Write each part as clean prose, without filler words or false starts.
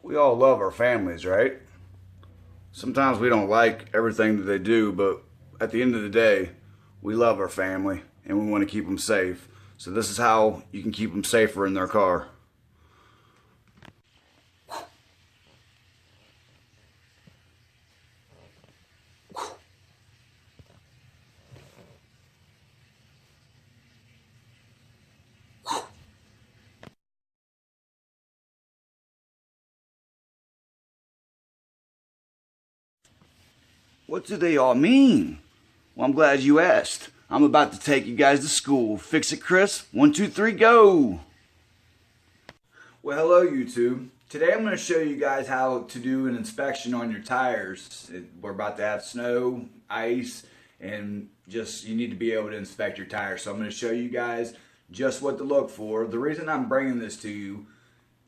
We all love our families, right? Sometimes we don't like everything that they do, but at the end of the day, we love our family and we want to keep them safe. So this is how you can keep them safer in their car. What do they all mean? Well, I'm glad you asked. I'm about to take you guys to school. Fix it, Chris. 1, 2, 3, go! Well, hello, YouTube. Today I'm going to show you guys how to do an inspection on your tires. We're about to have snow, ice, and just you need to be able to inspect your tires. So I'm going to show you guys just what to look for. The reason I'm bringing this to you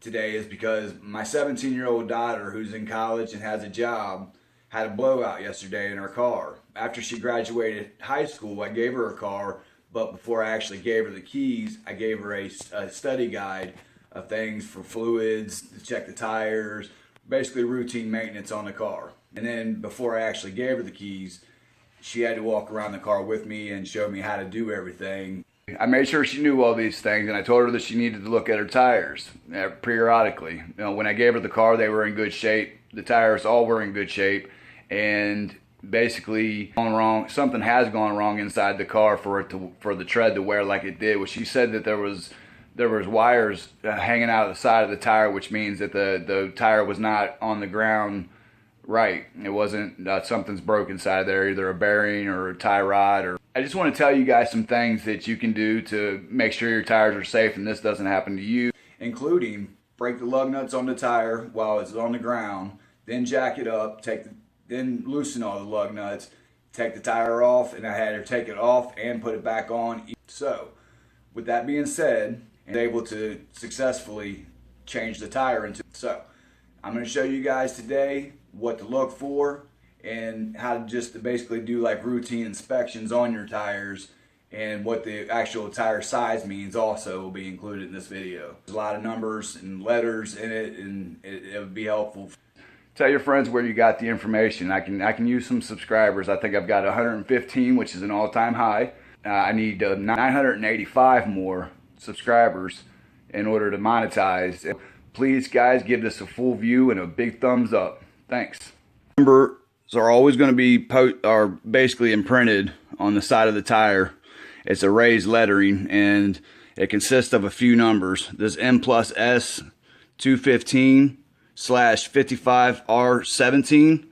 today is because my 17-year-old daughter, who's in college and has a job, had a blowout yesterday in her car. After she graduated high school, I gave her a car, but before I actually gave her the keys, I gave her a study guide of things for fluids, to check the tires, basically routine maintenance on the car. And then before I actually gave her the keys, she had to walk around the car with me and show me how to do everything. I made sure she knew all these things, and I told her that she needed to look at her tires periodically. You know, when I gave her the car, they were in good shape. The tires all were in good shape. And basically something has gone wrong inside the car for the tread to wear like it did. Well, she said that there was wires hanging out of the side of the tire, which means that the tire was not on the ground right. It wasn't something's broke inside there, either a bearing or a tie rod. Or I just want to tell you guys some things that you can do to make sure your tires are safe and this doesn't happen to you, including break the lug nuts on the tire while it's on the ground, then jack it up, then loosen all the lug nuts, take the tire off, and I had her take it off and put it back on. So, with that being said, I'm able to successfully change the tire So, I'm going to show you guys today what to look for and how to just basically do like routine inspections on your tires, and what the actual tire size means also will be included in this video. There's a lot of numbers and letters in it, and it would be helpful. Tell your friends where you got the information. I can use some subscribers. I think I've got 115, which is an all-time high. I need 985 more subscribers in order to monetize. Please, guys, give this a full view and a big thumbs up. Thanks. Numbers are always going to be basically imprinted on the side of the tire. It's a raised lettering, and it consists of a few numbers. This M+S 215/55R17.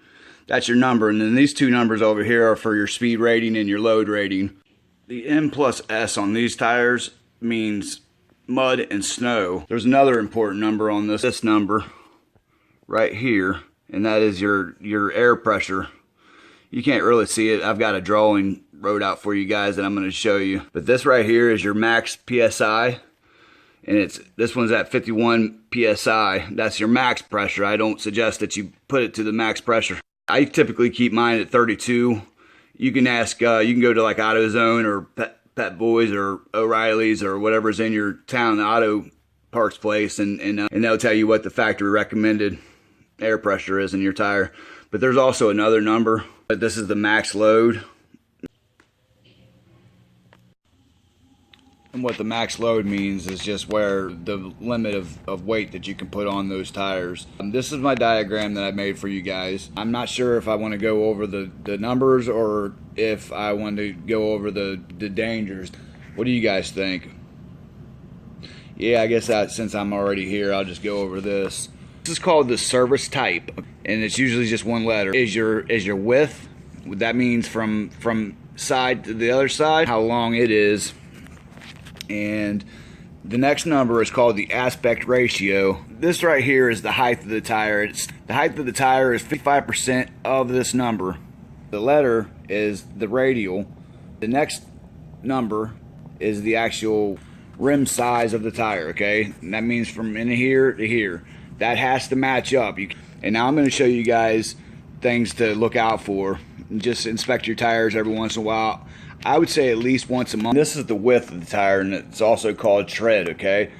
That's your number, and then these two numbers over here are for your speed rating and your load rating. The M+S on these tires means mud and snow. There's another important number on this number right here, and that is your air pressure. You can't really see it. I've got a drawing wrote out for you guys that I'm going to show you. But this right here is your max PSI, and this one's at 51 PSI. That's your max pressure. I don't suggest that you put it to the max pressure. I typically keep mine at 32. You can ask, you can go to like AutoZone or Pet Boys or O'Reilly's or whatever's in your town, the auto parts place, and they'll tell you what the factory recommended air pressure is in your tire. But there's also another number. This is the max load. And what the max load means is just where the limit of weight that you can put on those tires. This is my diagram that I made for you guys. I'm not sure if I want to go over the numbers or if I want to go over the dangers. What do you guys think? Yeah, I guess since I'm already here, I'll just go over this. This is called the service type, and it's usually just one letter. Is your width? That means from side to the other side, how long it is. And the next number is called the aspect ratio. This right here is the height of the tire. The height of the tire is 55% of this number. The letter is the radial. The next number is the actual rim size of the tire, okay? And that means from in here to here. That has to match up. And now I'm going to show you guys things to look out for. Just inspect your tires every once in a while. I would say at least once a month. This is the width of the tire, and it's also called tread, okay?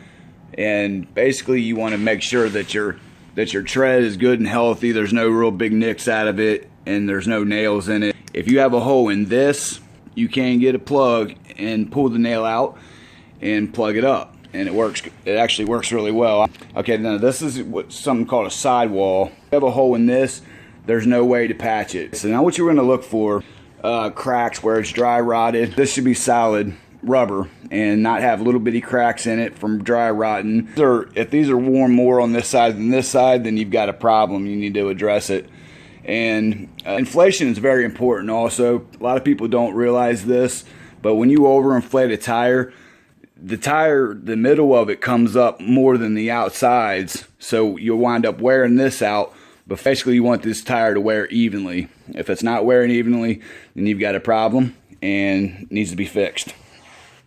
And basically you want to make sure that your that your tread is good and healthy, there's no real big nicks out of it, and there's no nails in it. If you have a hole in this, you can get a plug and pull the nail out and plug it up, and it works. It actually works really well. Okay, now this is something called a sidewall. If you have a hole in this, there's no way to patch it. So now what you're going to look for, cracks where it's dry rotted. This should be solid rubber and not have little bitty cracks in it from dry rotting. If these are worn more on this side than this side, then you've got a problem. You need to address it. And inflation is very important also. A lot of people don't realize this, but when you overinflate a tire, the middle of it comes up more than the outsides, so you'll wind up wearing this out. But basically you want this tire to wear evenly. If it's not wearing evenly, then you've got a problem and it needs to be fixed.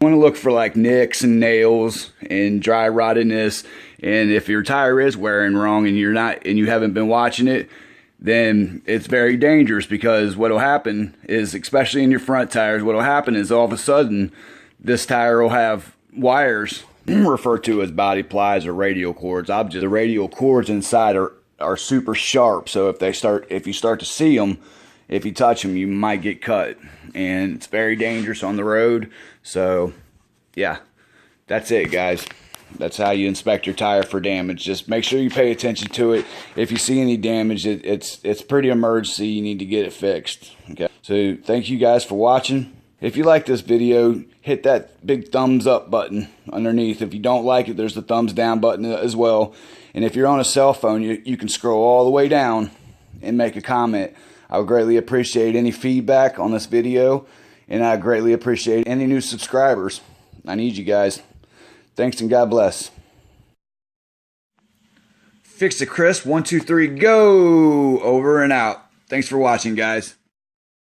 You want to look for like nicks and nails and dry rottedness, and if your tire is wearing wrong and you haven't been watching it, then it's very dangerous, because what will happen is, especially in your front tires, what will happen is all of a sudden this tire will have wires referred to as body plies or radial cords. The radial cords inside are super sharp, so if you start to see them, if you touch them, you might get cut, and it's very dangerous on the road. So yeah, that's it, guys. That's how you inspect your tire for damage. Just make sure you pay attention to it. If you see any damage, it's pretty emergency. You need to get it fixed. Okay. So thank you guys for watching. If you like this video, hit that big thumbs up button underneath. If you don't like it, there's the thumbs down button as well. And if you're on a cell phone, you can scroll all the way down and make a comment. I would greatly appreciate any feedback on this video, and I greatly appreciate any new subscribers. I need you guys. Thanks and God bless. Fix it, Chris. 1, 2, 3, go! Over and out. Thanks for watching, guys.